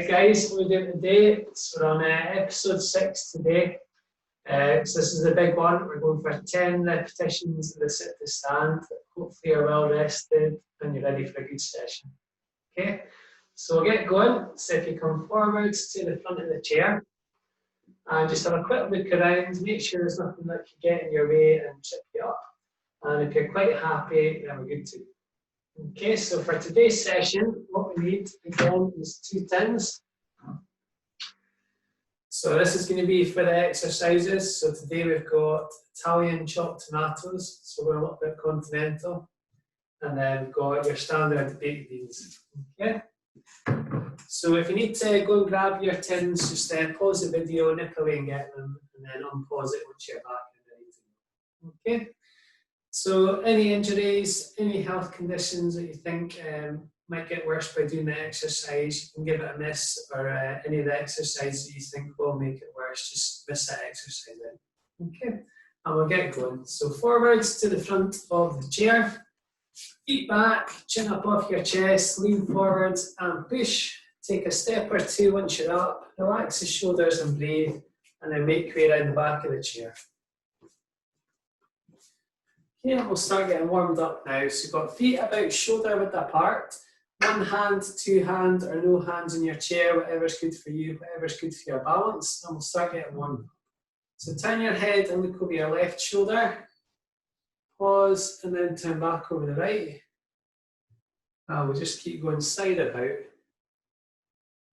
Right guys, what we're doing today, so we're on episode 6 today. So this is the big one. We're going for 10 repetitions of the sit to stand. Hopefully you're well rested and you're ready for a good session. Okay, so we'll get going. So if you come forwards to the front of the chair and just have a quick look around, make sure there's nothing that can get in your way and trip you up. And if you're quite happy, then we're good to go. Okay, so for today's session, what we need again is 2 tins. So this is going to be for the exercises. So today we've got Italian chopped tomatoes, so we're a little bit continental. And then we've got your standard baked beans. Okay. So if you need to go and grab your tins, just pause the video, nip away and get them, and then unpause it once you're back and ready to go. Okay. So any injuries, any health conditions that you think might get worse by doing the exercise, you can give it a miss, or any of the exercises that you think will make it worse, just miss that exercise in. Okay, and we'll get going. So forwards to the front of the chair, feet back, chin up off your chest, lean forwards and push. Take a step or two once you're up, relax the shoulders and breathe, and then make your way around the back of the chair. Okay, we'll start getting warmed up now. So you've got feet about shoulder width apart, one hand, two hand, or no hands in your chair, whatever's good for you, whatever's good for your balance, and we'll start getting warmed up. So turn your head and look over your left shoulder, pause, and then turn back over the right. And we'll just keep going side about.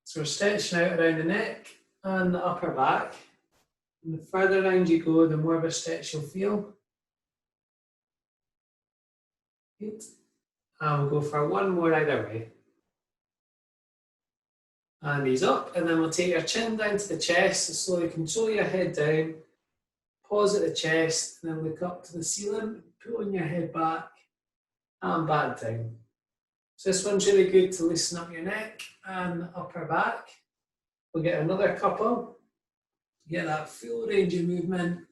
So we're stretching out around the neck and the upper back. And the further around you go, the more of a stretch you'll feel. Good. And we'll go for one more either way. And knees up, and then we'll take your chin down to the chest, so slowly control your head down, pause at the chest, and then look up to the ceiling, pulling your head back and back down. So this one's really good to loosen up your neck and upper back. We'll get another couple, get that full range of movement,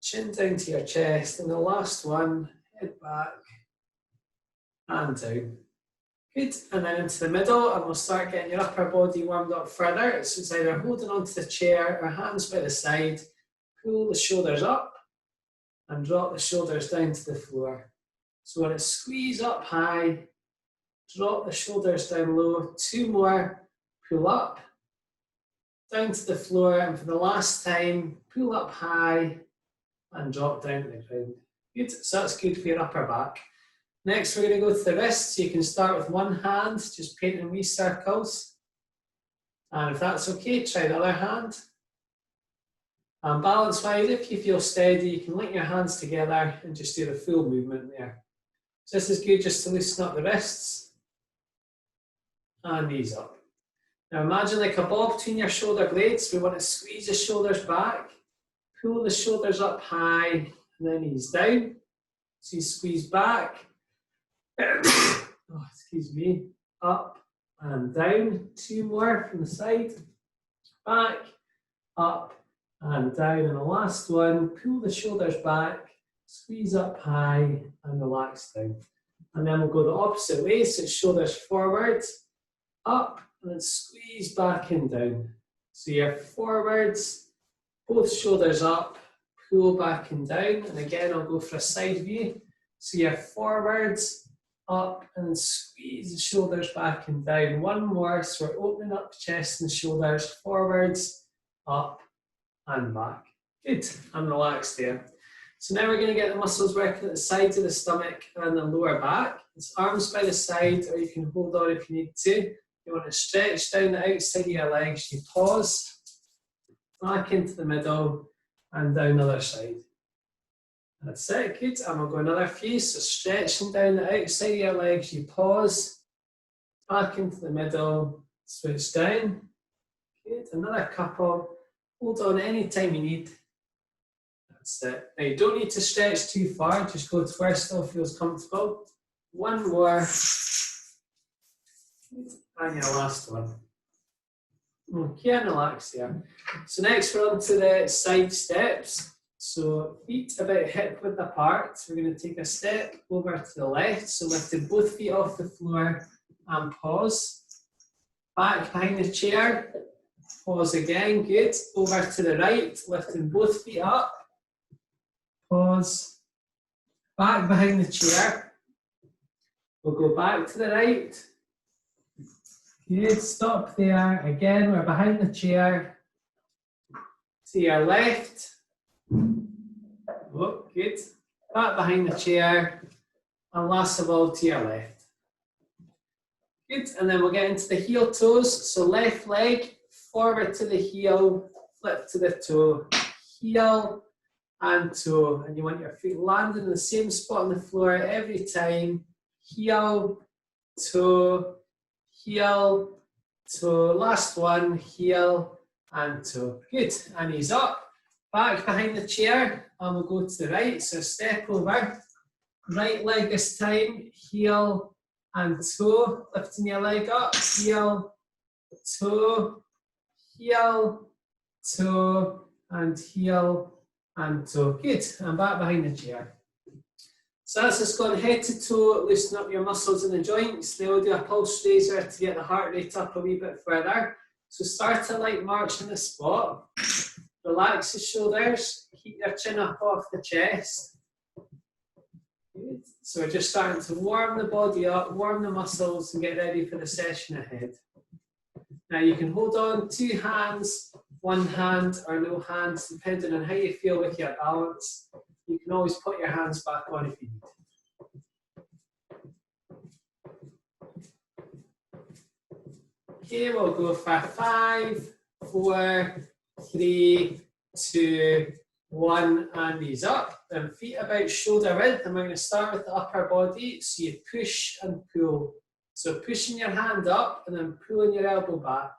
chin down to your chest, and the last one, head back and down. Good, and then into the middle, and we'll start getting your upper body warmed up further. So it's either holding onto the chair or hands by the side, pull the shoulders up and drop the shoulders down to the floor. So when it's squeeze up high, drop the shoulders down low, 2 more, pull up, down to the floor, and for the last time, pull up high and drop down to the ground. Good, so that's good for your upper back. Next, we're going to go to the wrists. So you can start with one hand, just painting wee circles. And if that's okay, try the other hand. And balance-wise, if you feel steady, you can link your hands together and just do the full movement there. So this is good just to loosen up the wrists. And knees up. Now imagine like a ball between your shoulder blades. We want to squeeze the shoulders back, pull the shoulders up high, and then knees down. So you squeeze back. Oh, excuse me, up and down, 2 more from the side, back, up and down, and the last one, pull the shoulders back, squeeze up high and relax down. And then we'll go the opposite way, so shoulders forward, up, and then squeeze back and down. So you're forwards, both shoulders up, pull back and down, and again I'll go for a side view. So you're forwards, up, and then squeeze the shoulders back and down. One more, so we're opening up the chest and shoulders, forwards, up, and back. Good, and relax there. So now we're going to get the muscles working at the sides of the stomach and the lower back. It's arms by the side, or you can hold on if you need to. You want to stretch down the outside of your legs, you pause, back into the middle, and down the other side. That's it, good, and we'll go another few, so stretching down the outside of your legs, you pause, back into the middle, switch down, good, another couple, hold on anytime you need, that's it. Now you don't need to stretch too far, just go to where it still feels comfortable, one more, and your last one. Okay, and relax there. So next we're on to the side steps. So feet about hip width apart. So we're going to take a step over to the left. So lifting both feet off the floor and pause. Back behind the chair. Pause again, good. Over to the right, lifting both feet up. Pause. Back behind the chair. We'll go back to the right. Good, stop there. Again, we're behind the chair. To your left. Oh, good. Back behind the chair. And last of all, to your left. Good, and then we'll get into the heel toes. So left leg, forward to the heel, flip to the toe, heel and toe. And you want your feet landing in the same spot on the floor every time. Heel, toe, heel, toe. Last one, heel and toe. Good, and knees up. Back behind the chair, and we'll go to the right. So step over. Right leg this time, heel and toe. Lifting your leg up, heel, toe, heel, toe, and heel and toe. Good, and back behind the chair. So that's just going head to toe, loosen up your muscles in the joints. Then we'll do a pulse raiser to get the heart rate up a wee bit further. So start a light march in the spot. Relax the shoulders, keep your chin up off the chest. Good. So we're just starting to warm the body up, warm the muscles and get ready for the session ahead. Now you can hold on 2 hands, 1 hand or no hands, depending on how you feel with your balance. You can always put your hands back on if you need. Okay, we'll go for 5, 4, 3, 2, 1, and knees up. Then feet about shoulder width, and we're going to start with the upper body. So you push and pull. So pushing your hand up and then pulling your elbow back.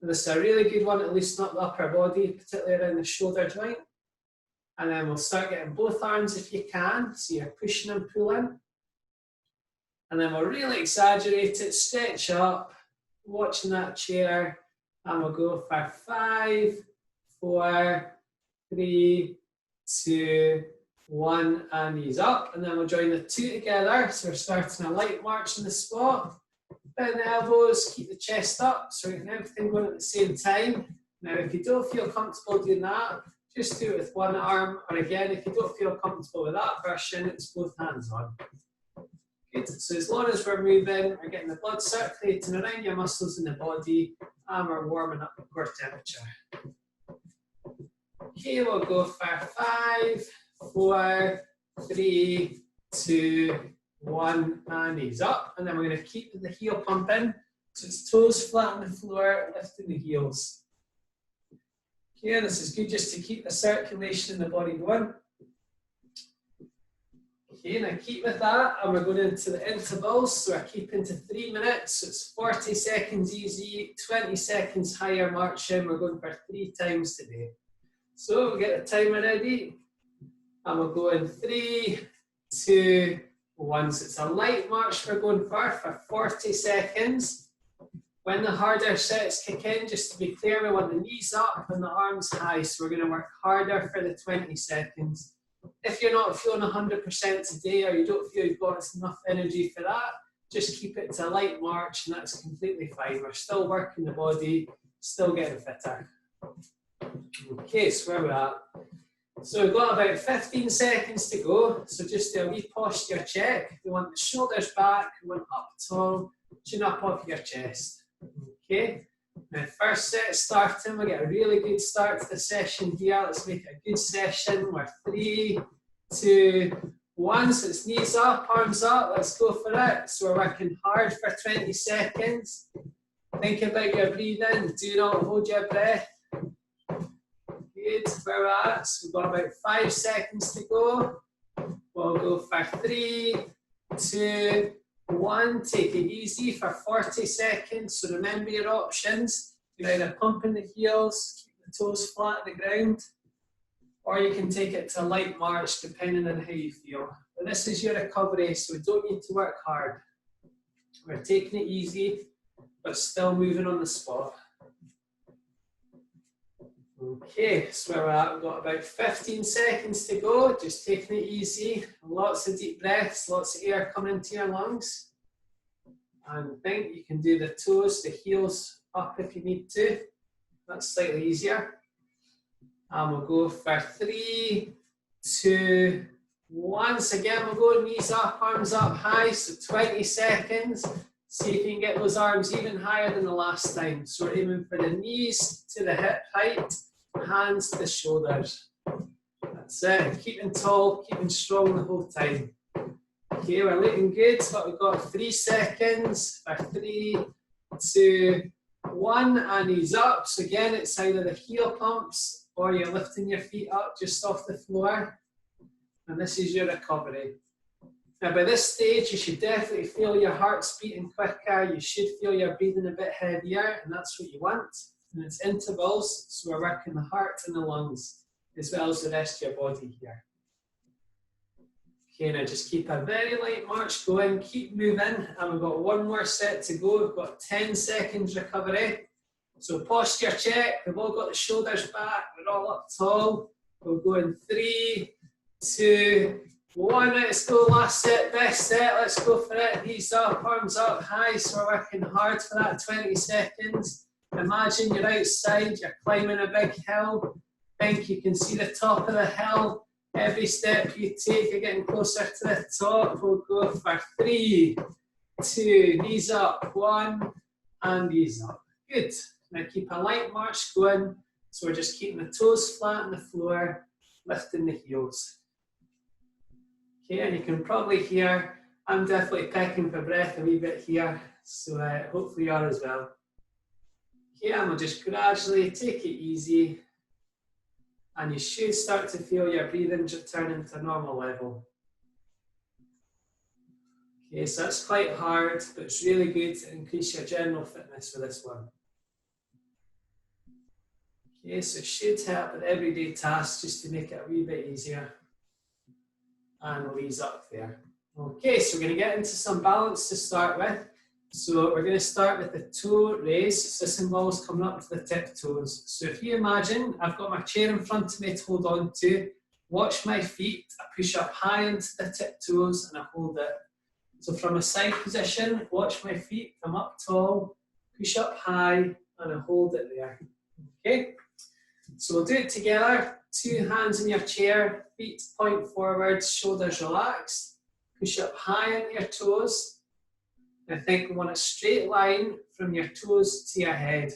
And this is a really good one to loosen up the upper body, particularly around the shoulder joint. And then we'll start getting both arms if you can. So you're pushing and pulling. And then we'll really exaggerate it, stretch up, watching that chair. And we'll go for 5, 4, 3, 2, 1, and knees up. And then we'll join the 2 together. So we're starting a light march in the spot. Bend the elbows, keep the chest up. So we're getting everything going at the same time. Now, if you don't feel comfortable doing that, just do it with 1 arm. Or again, if you don't feel comfortable with that version, it's both hands on. Good. So as long as we're moving, we're getting the blood circulating around your muscles in the body, and we're warming up the core temperature. Okay, we'll go for 5, 4, 3, 2, 1, and knees up. And then we're going to keep the heel pumping. So it's toes flat on the floor, lifting the heels. Okay, this is good just to keep the circulation in the body going. Okay, now keep with that, and we're going into the intervals. So we're keeping to 3 minutes. So it's 40 seconds easy, 20 seconds higher marching. We're going for 3 times today. So we'll get the timer ready, and we'll go in 3, 2, 1. So it's a light march we're going for 40 seconds. When the harder sets kick in, just to be clear, we want the knees up and the arms high. So we're going to work harder for the 20 seconds. If you're not feeling 100% today, or you don't feel you've got enough energy for that, just keep it to a light march, and that's completely fine. We're still working the body, still getting fitter. Okay, so where we're at. So we've got about 15 seconds to go. So just do a wee posture check. We want the shoulders back, we want up tall, chin up off your chest. Okay, now first set starting, we'll get a really good start to the session here. Let's make it a good session. We're 3, 2, 1. So it's knees up, arms up. Let's go for it. So we're working hard for 20 seconds. Think about your breathing. Do not hold your breath. Good, where we're at. So we've got about 5 seconds to go. We'll go for 3, 2, 1. Take it easy for 40 seconds. So remember your options. You're either pumping the heels, keep the toes flat on the ground, or you can take it to a light march depending on how you feel. But this is your recovery, so we don't need to work hard. We're taking it easy, but still moving on the spot. Okay, so where we're at, we've got about 15 seconds to go, just taking it easy. Lots of deep breaths, lots of air coming into your lungs. And think you can do the toes, the heels up if you need to. That's slightly easier. And we'll go for 3, 2, once again, we'll go knees up, arms up high, so 20 seconds. See if you can get those arms even higher than the last time. So we're aiming for the knees to the hip height, hands to the shoulders. That's it, keeping tall, keeping strong the whole time. Okay, we're looking good, but we've got 3 seconds. For 3, 2, 1, and knees up. So again, it's either the heel pumps or you're lifting your feet up just off the floor. And this is your recovery. Now by this stage, you should definitely feel your heart's beating quicker. You should feel your breathing a bit heavier, and that's what you want. And it's intervals, so we're working the heart and the lungs, as well as the rest of your body here. Okay, now just keep a very light march going, keep moving, and we've got 1 more set to go. We've got 10 seconds recovery. So posture check, we've all got the shoulders back, we're all up tall. We'll go in 3, 2, 1, let's go, last set, best set, let's go for it, knees up, arms up high, so we're working hard for that 20 seconds. Imagine you're outside, you're climbing a big hill, think you can see the top of the hill, every step you take, you're getting closer to the top. We'll go for 3, 2, knees up, 1, and knees up, good. Now keep a light march going, so we're just keeping the toes flat on the floor, lifting the heels. Okay, and you can probably hear, I'm definitely pecking for breath a wee bit here, so hopefully you are as well. Okay, and we'll just gradually take it easy, and you should start to feel your breathing returning to normal level. Okay, so that's quite hard, but it's really good to increase your general fitness for this one. Okay, so it should help with everyday tasks just to make it a wee bit easier. And we'll ease up there. Okay, so we're going to get into some balance to start with. So we're going to start with the toe raise. So this involves coming up to the tip toes. So if you imagine, I've got my chair in front of me to hold on to. Watch my feet. I push up high into the tip toes and I hold it. So from a side position, watch my feet. I'm up tall, push up high, and I hold it there. Okay, so we'll do it together. 2 hands in your chair, feet point forward, shoulders relaxed. Push up high on your toes. And think we want a straight line from your toes to your head.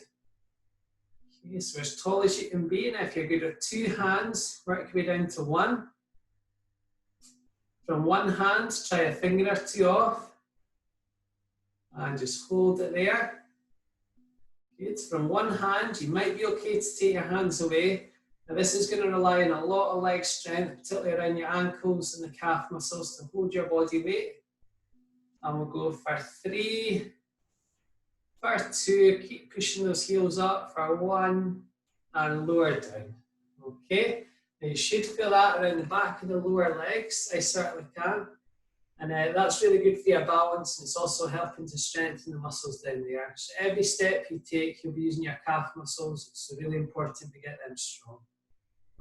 Okay, so as tall as you can be. And if you're good with 2 hands, work your way down to 1. From 1 hand, try a finger or 2 off. And just hold it there. Good. From 1 hand, you might be okay to take your hands away. Now this is going to rely on a lot of leg strength, particularly around your ankles and the calf muscles to hold your body weight. And we'll go for 3, for 2, keep pushing those heels up, for 1, and lower down. Okay, now you should feel that around the back of the lower legs, I certainly can. And that's really good for your balance, and it's also helping to strengthen the muscles down there. So every step you take, you'll be using your calf muscles, so really important to get them strong.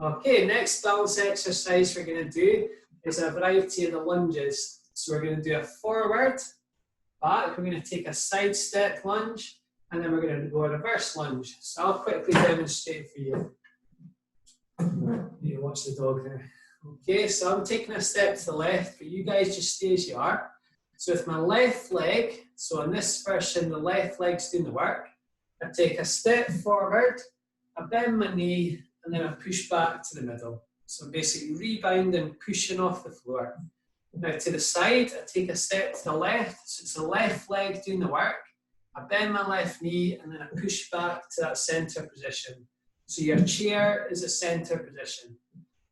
Okay, next balance exercise we're going to do is a variety of the lunges. So we're going to do a forward, back, we're going to take a side step lunge, and then we're going to go a reverse lunge. So I'll quickly demonstrate for you. You watch the dog there. Okay, so I'm taking a step to the left, but you guys just stay as you are. So with my left leg, so on this version, the left leg's doing the work. I take a step forward, I bend my knee, and then I push back to the middle. So I'm basically rebounding, pushing off the floor. Now to the side, I take a step to the left, so it's the left leg doing the work. I bend my left knee, and then I push back to that center position. So your chair is a center position.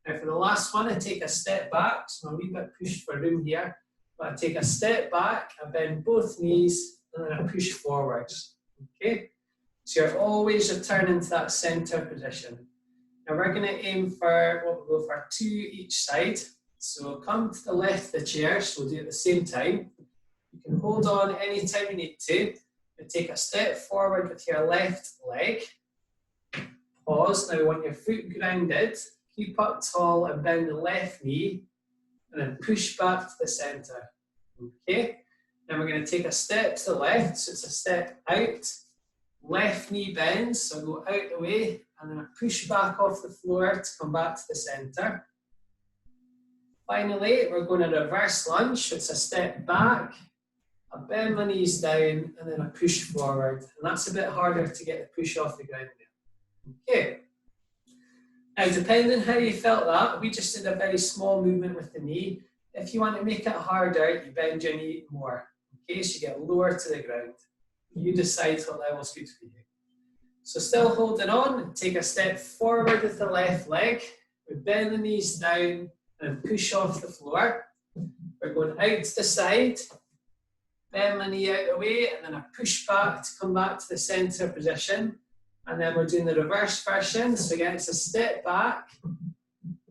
Now for the last one, I take a step back, so I'm a wee bit pushed for room here, but I take a step back, I bend both knees, and then I push forwards, okay? So you're always returning to that center position. Now we're gonna aim for, we'll go for 2 each side. So come to the left of the chair, so we'll do it at the same time. You can hold on anytime you need to, and take a step forward with your left leg. Pause, now we want your foot grounded. Keep up tall and bend the left knee, and then push back to the center. Okay? Then we're going to take a step to the left, so it's a step out. Left knee bends, so I go out the way, and then I push back off the floor to come back to the centre. Finally, we're going to reverse lunge, so it's a step back. I bend my knees down, and then I push forward. And that's a bit harder to get the push off the ground there. Okay. Now, depending how you felt that, we just did a very small movement with the knee. If you want to make it harder, you bend your knee more, in case you get lower to the ground. You decide what level's good for you. So still holding on, take a step forward with the left leg. We bend the knees down and push off the floor. We're going out to the side, bend my knee out the way, and then I push back to come back to the centre position. And then we're doing the reverse version. So again, it's a step back,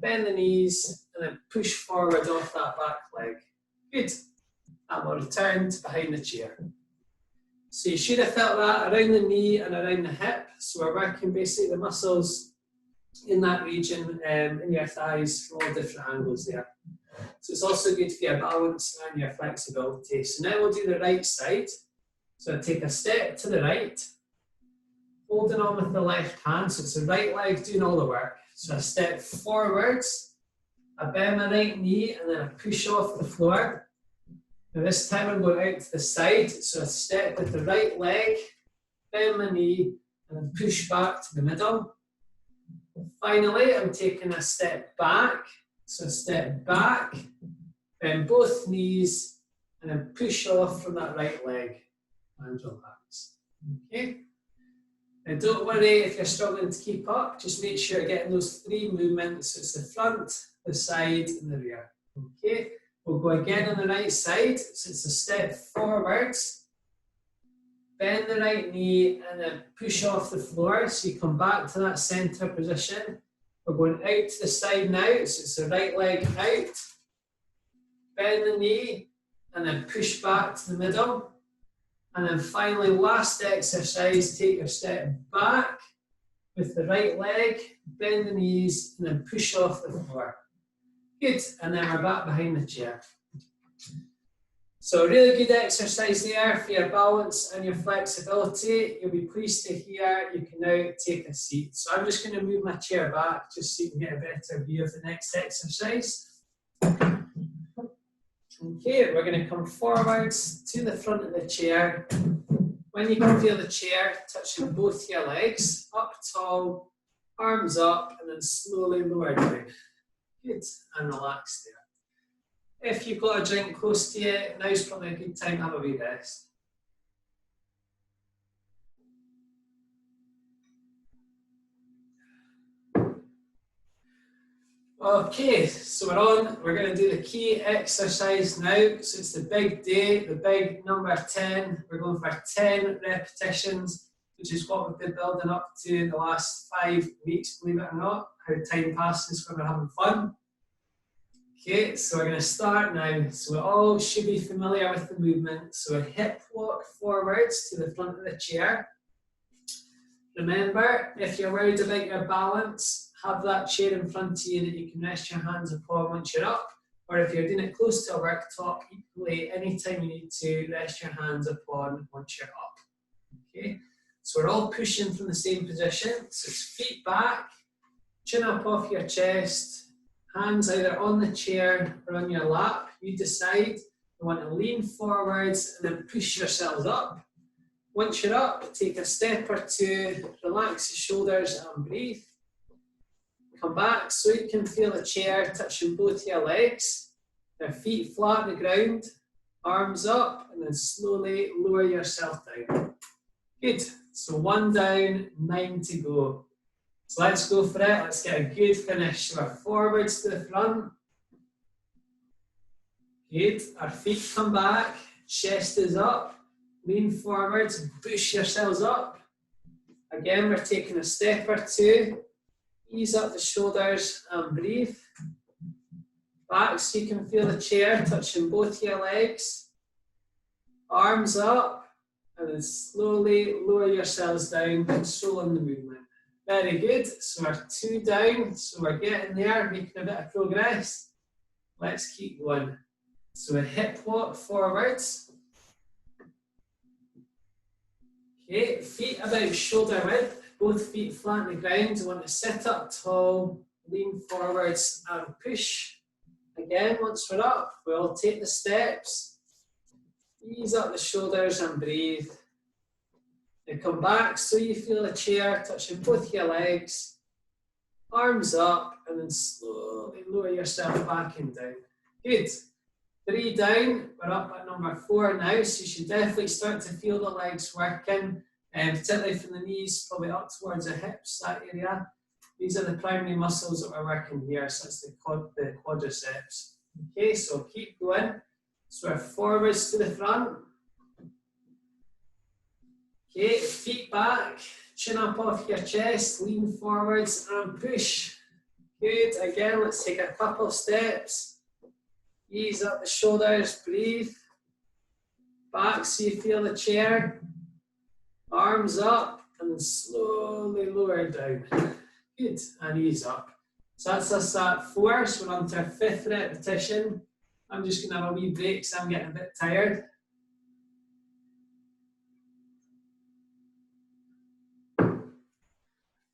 bend the knees, and then push forward off that back leg. Good. And we'll return to behind the chair. So you should have felt that around the knee and around the hip. So we're working basically the muscles in that region in your thighs from all different angles there. So it's also good for your balance and your flexibility. So now we'll do the right side. So I take a step to the right, holding on with the left hand. So it's the right leg doing all the work. So I step forwards, I bend my right knee, and then I push off the floor. Now this time I'm going out to the side. So I step with the right leg, bend my knee, and then push back to the middle. Finally, I'm taking a step back. So step back, bend both knees, and then push off from that right leg and relax. Okay? And don't worry if you're struggling to keep up, just make sure you're getting those three movements. So it's the front, the side, and the rear. Okay? We'll go again on the right side. So it's a step forwards, bend the right knee, and then push off the floor. So you come back to that centre position. We're going out to the side now, so it's the right leg out, bend the knee, and then push back to the middle. And then finally, last exercise, take your step back with the right leg, bend the knees, and then push off the floor. Good, and then we're back behind the chair. So a really good exercise there for your balance and your flexibility. You'll be pleased to hear you can now take a seat. So I'm just going to move my chair back just so you can get a better view of the next exercise. Okay, we're going to come forwards to the front of the chair. When you can feel the chair touching both your legs, up tall, arms up, and then slowly lower down. Good, and relax there. If you've got a drink close to you, now's probably a good time to have a wee rest. Okay, so we're going to do the key exercise now. So it's the big day, the big number 10. We're going for 10 repetitions, which is what we've been building up to in the last 5 weeks, believe it or not, how time passes when we're having fun. Okay, so we're going to start now. So we all should be familiar with the movement. So a hip walk forwards to the front of the chair. Remember, if you're worried about your balance, have that chair in front of you that you can rest your hands upon once you're up. Or if you're doing it close to a worktop, equally, anytime you need to, rest your hands upon once you're up. Okay, so we're all pushing from the same position. So it's feet back, chin up off your chest, hands either on the chair or on your lap. You decide. You want to lean forwards and then push yourselves up. Once you're up, take a step or two, relax the shoulders and breathe. Come back so you can feel the chair touching both your legs. Their feet flat on the ground, arms up, and then slowly lower yourself down. Good. So 1 down, 9 to go. So let's go for it. Let's get a good finish. So we're forwards to the front. Good. Our feet come back, chest is up. Lean forwards, push yourselves up. Again, we're taking a step or two. Ease up the shoulders and breathe. Back so you can feel the chair touching both your legs. Arms up, and then slowly lower yourselves down, controlling the movement. Very good. So we're 2 down, so we're getting there, making a bit of progress. Let's keep going. So a hip walk forwards. Okay, feet about shoulder width, both feet flat on the ground. You want to sit up tall, lean forwards and push. Again, once we're up, we'll take the steps, ease up the shoulders and breathe. Then come back so you feel the chair touching both your legs, arms up, and then slowly lower yourself back and down. Good. 3 down, we're up at number 4 now, so you should definitely start to feel the legs working, particularly from the knees, probably up towards the hips, that area. These are the primary muscles that we're working here, so it's the quadriceps. Okay, so keep going. So we're forwards to the front. Okay, feet back, chin up off your chest, lean forwards and push. Good, again, let's take a couple of steps. Ease up the shoulders, breathe. Back so you feel the chair. Arms up and then slowly lower down. Good, and ease up. So that's us at 4, so we're on to our 5th repetition. I'm just going to have a wee break because I'm getting a bit tired.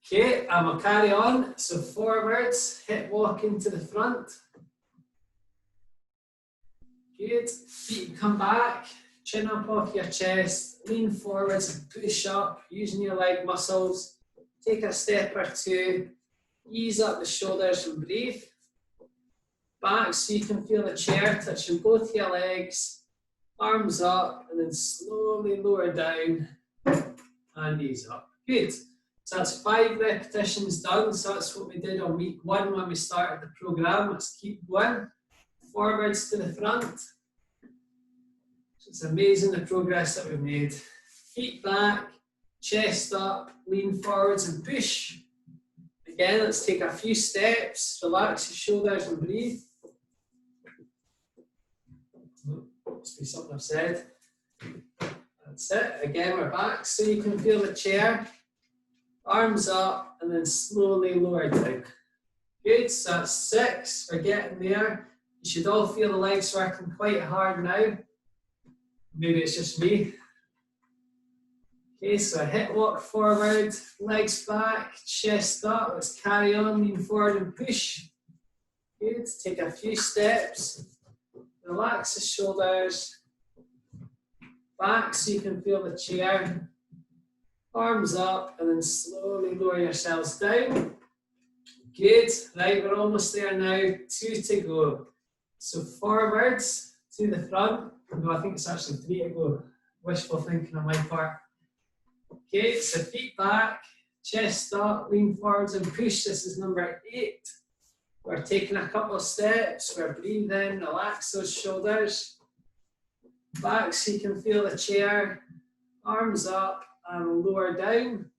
Okay, and we'll carry on. So forwards, hip walk into the front. Good, feet come back, chin up off your chest, lean forwards and push up using your leg muscles. Take a step or 2, ease up the shoulders and breathe. Back so you can feel the chair touching both your legs, arms up and then slowly lower down and ease up. Good. So that's 5 repetitions done. So that's what we did on week 1 when we started the program. Let's keep going. Forwards to the front. So it's amazing the progress that we've made. Feet back, chest up, lean forwards and push. Again, let's take a few steps. Relax your shoulders and breathe. Must be something I've said. That's it. Again, we're back so you can feel the chair. Arms up and then slowly lower down. Good, so that's 6. We're getting there. You should all feel the legs working quite hard now. Maybe it's just me. Okay, so a hip walk forward, legs back, chest up. Let's carry on, lean forward and push. Good, take a few steps. Relax the shoulders. Back so you can feel the chair. Arms up and then slowly lower yourselves down. Good, right, we're almost there now. 2 to go. So forwards to the front. No, I think it's actually 3 to go. Wishful thinking on my part. Okay, so feet back, chest up, lean forwards and push. This is number 8. We're taking a couple of steps. We're breathing, relax those shoulders. Back so you can feel the chair. Arms up and lower down.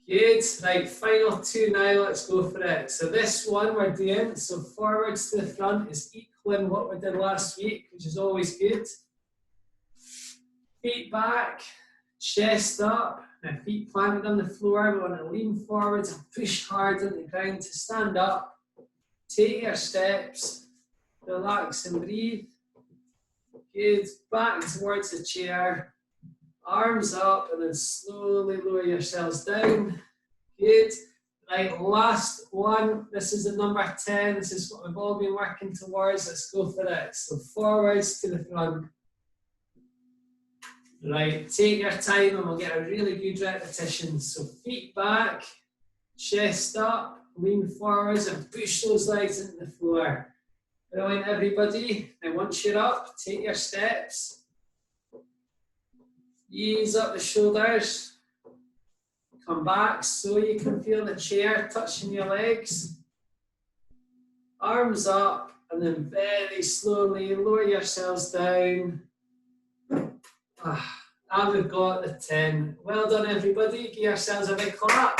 Good, right, final 2 now, let's go for it. So this one we're doing, so forwards to the front is equaling what we did last week, which is always good. Feet back, chest up, and feet planted on the floor. We want to lean forwards and push hard on the ground to stand up. Take your steps, relax and breathe. Good, back towards the chair. Arms up and then slowly lower yourselves down. Good. Right, last one. This is the number 10. This is what we've all been working towards. Let's go for it. So forwards to the front. Right, take your time and we'll get a really good repetition. So feet back, chest up, lean forwards and push those legs into the floor. Brilliant, everybody. Now once you're up, take your steps. Ease up the shoulders. Come back so you can feel the chair touching your legs. Arms up and then very slowly lower yourselves down. And we've got the 10. Well done, everybody. Give yourselves a big clap.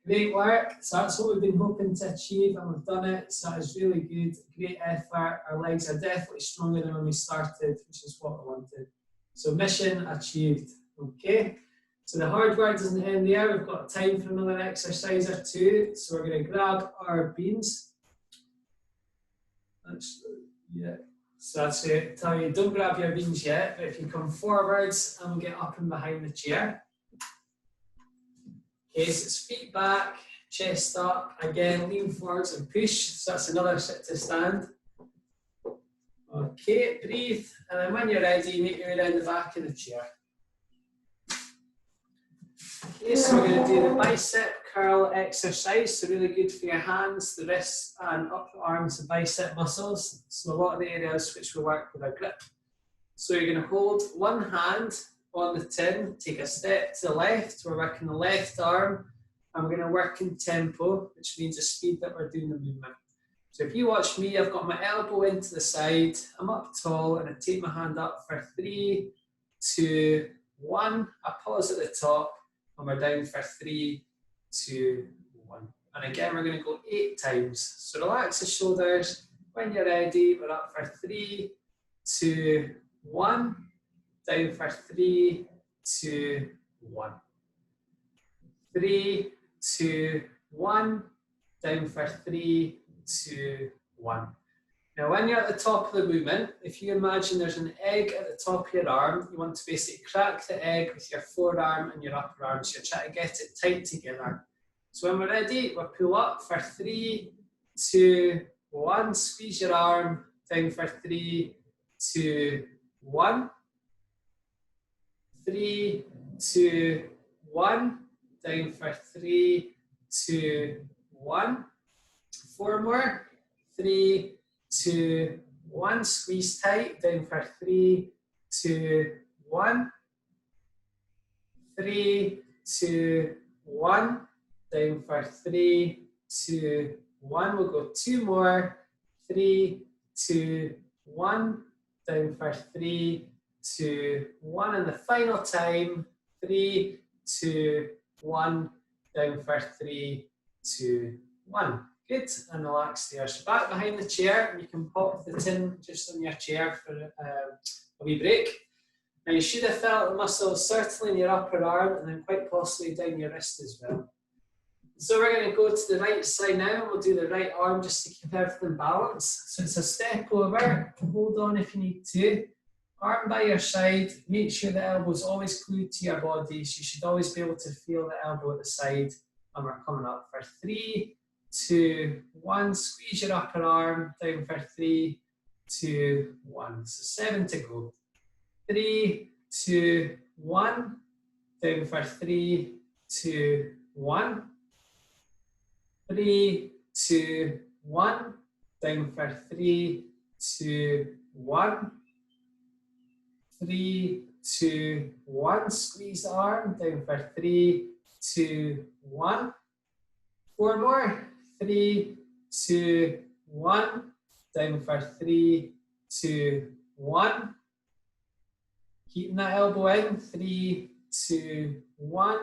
Great work. So that's what we've been hoping to achieve and we've done it. So it's really good. Great effort. Our legs are definitely stronger than when we started, which is what we wanted. So mission achieved. Okay. So the hard work doesn't end there. We've got time for another exercise or 2. So we're going to grab our beans. Yeah. So that's it. Tell you, don't grab your beans yet, but if you come forwards and get up and behind the chair. Okay, so it's feet back, chest up. Again, lean forwards and push. So that's another sit to stand. Okay, breathe. And then when you're ready, make your way down the back of the chair. Okay, so we're going to do the bicep curl exercise. So really good for your hands, the wrists, and upper arms and bicep muscles. So a lot of the areas which we work with our grip. So you're going to hold one hand on the tin, take a step to the left. We're working the left arm, and we're going to work in tempo, which means the speed that we're doing the movement. So if you watch me, I've got my elbow into the side, I'm up tall, and I take my hand up for 3, 2, 1. I pause at the top, and we're down for 3, 2, 1. And again, we're going to go 8 times. So relax the shoulders. When you're ready, we're up for 3, 2, 1. Down for 3, 2, 1. 3, 2, 1. Down for 3, 2, 1. Now, when you're at the top of the movement, if you imagine there's an egg at the top of your arm, you want to basically crack the egg with your forearm and your upper arm. So you're trying to get it tight together. So when we're ready, we'll pull up for 3, 2, 1. Squeeze your arm. Down for 3, 2, 1. 3, 2, 1. Down for 3, 2, 1. 4 more. 3, 2, 1. Squeeze tight. Down for 3, 2, 1. 3, 2, 1. Down for 3, 2, 1. We'll go 2 more. 3, 2, 1. Down for 3, 2, 1. And the final time. 3, 2, 1. Down for 3, 2, 1. Good, and relax there. So back behind the chair, you can pop the tin just on your chair for a wee break. Now you should have felt the muscles certainly in your upper arm and then quite possibly down your wrist as well. So we're going to go to the right side now and we'll do the right arm just to keep everything balanced. So it's a step over, hold on if you need to. Arm by your side, make sure the elbow is always glued to your body. So you should always be able to feel the elbow at the side. And we're coming up for 3, 2, 1. Squeeze your upper arm. Down for 3, 2, 1. So 7 to go. 3, 2, 1. Down for 3, 2, 1. 3, 2, 1. Down for 3, 2, 1. 3, 2, 1. Squeeze the arm. Down for 3, 2, 1. 4 more. 3, 2, 1. Down for 3, 2, 1. Keeping that elbow in. 3, 2, 1.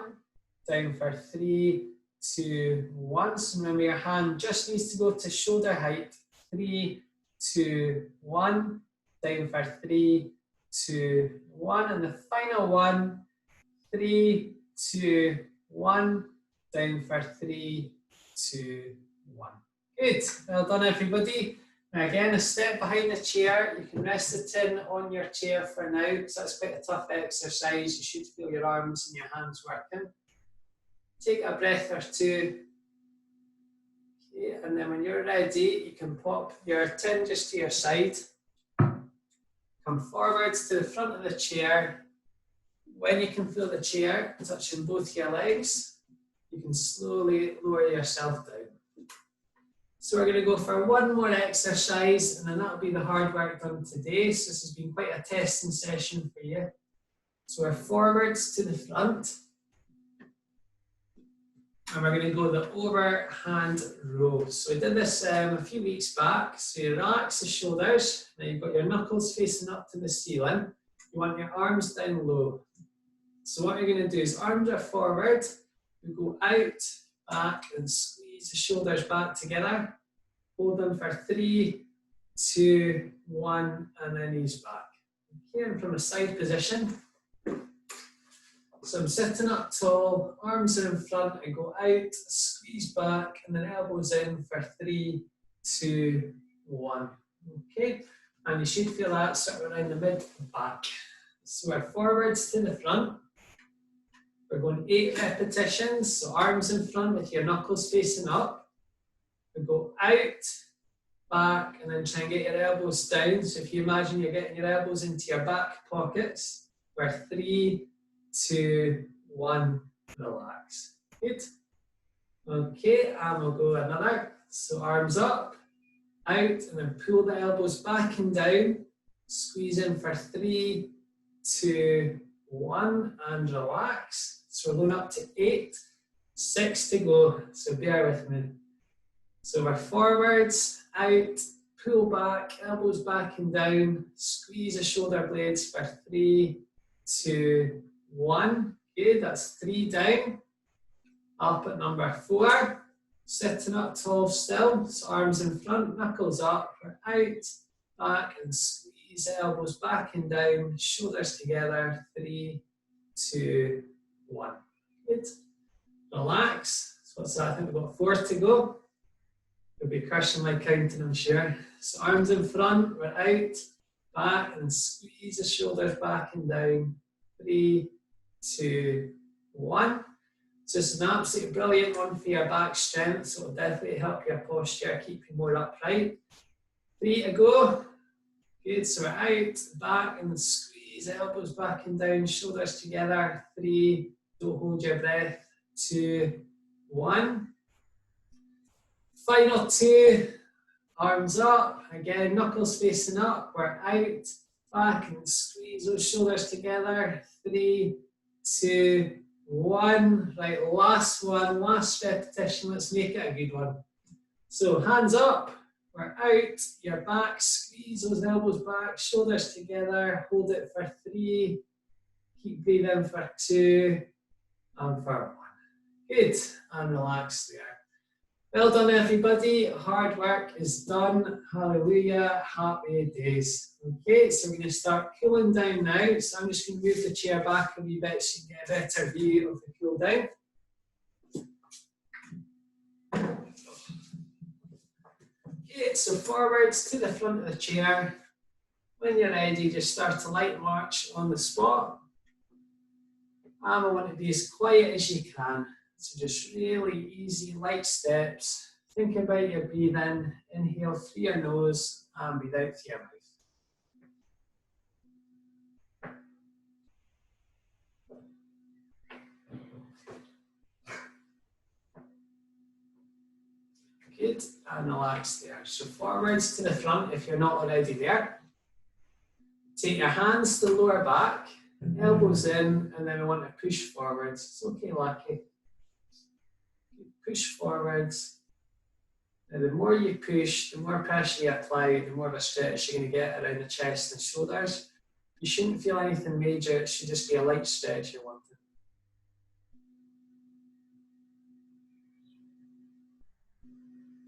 Down for 3, 2, 1. So remember your hand just needs to go to shoulder height. 3, 2, 1. Down for 3, 2, 1. And the final one. 3, 2, 1. Down for 3, 2, 1. Good. Well done, everybody. Now again, a step behind the chair. You can rest the tin on your chair for now, because that's quite a tough exercise. You should feel your arms and your hands working. Take a breath or two. Okay, and then when you're ready, you can pop your tin just to your side. Come forwards to the front of the chair. When you can feel the chair touching both your legs, you can slowly lower yourself down. So we're going to go for one more exercise, and then that'll be the hard work done today. So this has been quite a testing session for you. So we're forwards to the front. And we're going to go the overhand row. So we did this a few weeks back. So you relax the shoulders. Now you've got your knuckles facing up to the ceiling. You want your arms down low. So what you're going to do is arms are forward. We go out, back, and squeeze the shoulders back together. Hold them for 3, 2, 1, and then knees back. Okay, and from a side position. So I'm sitting up tall, arms are in front, I go out, squeeze back, and then elbows in for 3, 2, 1. Okay, And you should feel that sort of around the mid and back. So we're forwards to the front. We're going 8 repetitions, so arms in front with your knuckles facing up. We go out, back, and then try and get your elbows down. So if you imagine you're getting your elbows into your back pockets, we're 3, 2, 1, relax. Good. Okay, and we'll go another. So arms up, out, and then pull the elbows back and down. Squeeze in for 3, 2, 1, and relax. So we're going up to 8, 6 to go, so bear with me. So we're forwards, out, pull back, elbows back and down, squeeze the shoulder blades for 3, 2, 1. Good, that's 3 down. Up at number 4, sitting up tall still, so arms in front, knuckles up, we're out, back, and squeeze the elbows back and down, shoulders together, 3, 2, 1. Good. Relax. So what's that? I think we've got 4 to go. You'll be crushing my counting, I'm sure. So arms in front, we're out, back, and squeeze the shoulders back and down. 3, 2, 1. So it's an absolutely brilliant one for your back strength, so it'll definitely help your posture, keep you more upright. 3 to go. Good, so we're out, back, and squeeze the elbows back and down, shoulders together. 3, don't hold your breath. 2, 1. Final 2, arms up, again, knuckles facing up, we're out, back, and squeeze those shoulders together. 3, 2, 1. Right, last one, last repetition, let's make it a good one. So hands up, we're out, your back, squeeze those elbows back, shoulders together, hold it for 3, keep breathing for 2, and for 1. Good, and relax there. Well done, everybody. Hard work is done. Hallelujah. Happy days. Okay, so we're going to start cooling down now. So I'm just going to move the chair back a wee bit so you can get a better view of the cool down. Okay, so forwards to the front of the chair. When you're ready, just start a light march on the spot. And I want to be as quiet as you can. So just really easy, light steps. Think about your breathing. Inhale through your nose and breathe out through your mouth. Good, and relax there. So forwards to the front if you're not already there. Take your hands to the lower back, elbows in, and then we want to push forwards. It's okay, Lucky. Push forwards. Now, the more you push, the more pressure you apply, the more of a stretch you're going to get around the chest and shoulders. You shouldn't feel anything major, it should just be a light stretch you're wanting.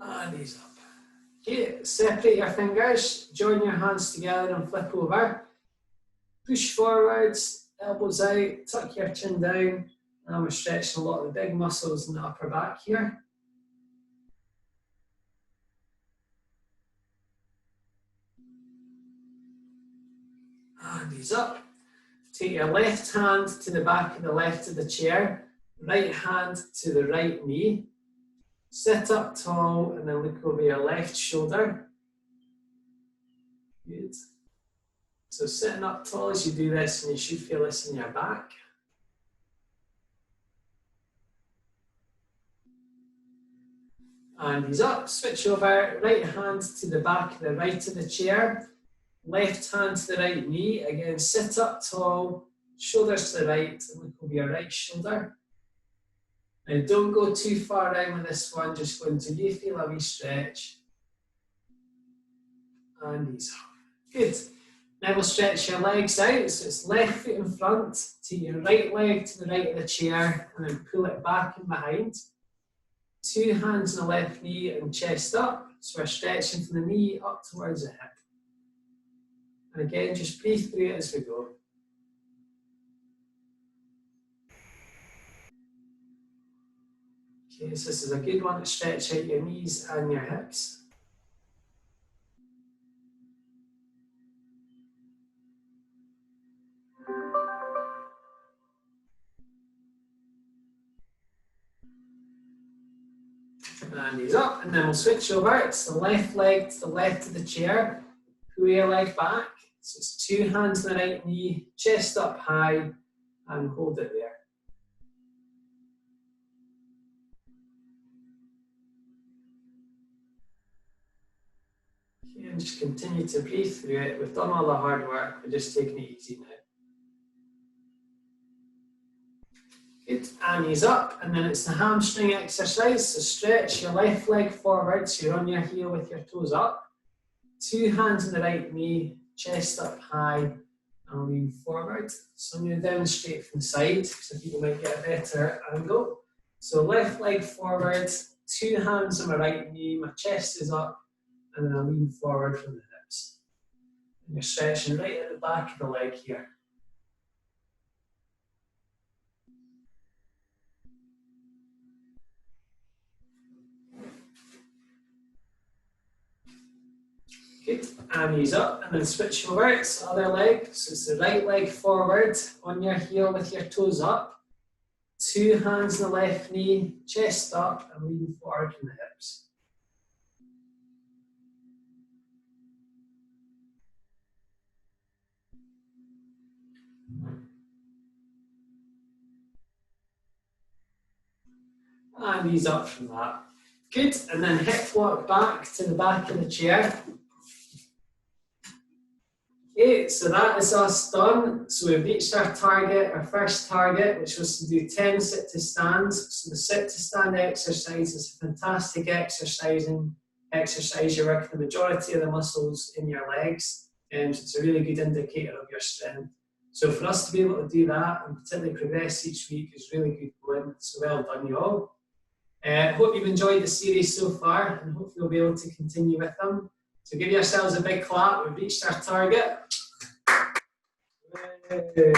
And ease up. Okay, separate your fingers, join your hands together and flip over. Push forwards, elbows out, tuck your chin down. And we're stretching a lot of the big muscles in the upper back here. And ease up. Take your left hand to the back of the left of the chair, right hand to the right knee. Sit up tall and then look over your left shoulder. Good. So sitting up tall as you do this, and you should feel this in your back. And ease up, switch over, right hand to the back of the right of the chair, left hand to the right knee, again sit up tall, shoulders to the right, and look over your right shoulder. Now don't go too far down with this one, just go until you feel a wee stretch. And ease up. Good. Now we'll stretch your legs out, so it's left foot in front, to your right leg to the right of the chair, and then pull it back and behind. 2 hands on the left knee and chest up, so we're stretching from the knee up towards the hip. And again, just breathe through it as we go. Okay, so this is a good one to stretch out your knees and your hips. And knees up, and then we'll switch over. It's the left leg to the left of the chair. Pull your leg back. So it's 2 hands on the right knee, chest up high, and hold it there. Okay, and just continue to breathe through it. We've done all the hard work, we're just taking it easy now. Good, and knees up, and then it's the hamstring exercise. So stretch your left leg forward, so you're on your heel with your toes up. 2 hands on the right knee, chest up high, and lean forward. So I'm going to demonstrate from the side, so people might get a better angle. So left leg forward, 2 hands on my right knee, my chest is up, and then I lean forward from the hips. And you're stretching right at the back of the leg here. Good, and knees up, and then switch over, it's the other leg. So it's the right leg forward, on your heel with your toes up. 2 hands on the left knee, chest up, and lean forward from the hips. And knees up from that. Good, and then hip walk back to the back of the chair. Okay, so that is us done. So we've reached our target, our first target, which was to do 10 sit to stands. So the sit to stand exercise is a fantastic exercise. You're working the majority of the muscles in your legs, and so it's a really good indicator of your strength. So for us to be able to do that and particularly progress each week is really good going. So well done, you all. Hope you've enjoyed the series so far, and hopefully you'll be able to continue with them. So give yourselves a big clap. We've reached our target. Good,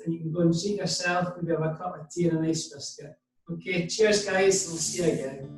and you can go and treat yourself. Maybe have a cup of tea and a nice biscuit. Okay, cheers guys, and we'll see you again.